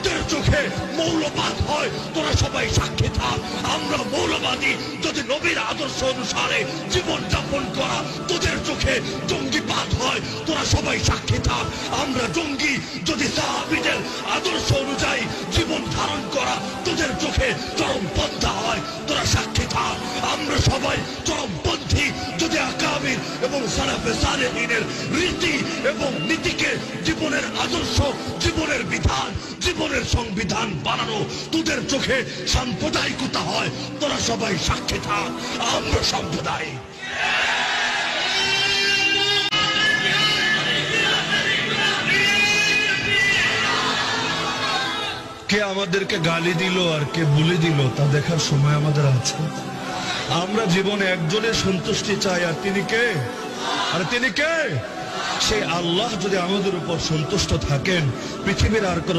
তোদের চোখে মৌলবাদ হয় তোরা সবাই সাক্ষী থাক। আমরা মৌলবাদী যদি নবীর আদর্শ অনুসারে জীবন যাপন করা তোদের চোখে জঙ্গিবাদ হয় তোরা সবাই সাক্ষী থাক। আমরা জঙ্গি যদি সাহাবীদের আদর্শ অনুযায়ী জীবন ধারণ করা তোদের চোখে চরমপন্থা হয় তোরা সাক্ষী থাক। আমরা সবাই চরমপন্থী যদি আকাবির এবং সালাফে সালেহিনের রীতি এবং নীতিকে জীবনের আদর্শ, জীবনের বিধান, জীবনের সংবিধান বানানো তোদের চোখে সাম্প্রদায়িকতা হয় তোরা সবাই সাক্ষী থাক। আমরা সাম্প্রদায়িক। কে আমাদেরকে গালি দিল আর কে বলে দিল তা দেখার সময় আমাদের আছে? আমরা জীবনে একজনের সন্তুষ্টি চাই, আর তিনি কে? আর তিনি কে? সেই আল্লাহ যদি আমাদের উপর সন্তুষ্ট থাকেন, পৃথিবীর আর কোনো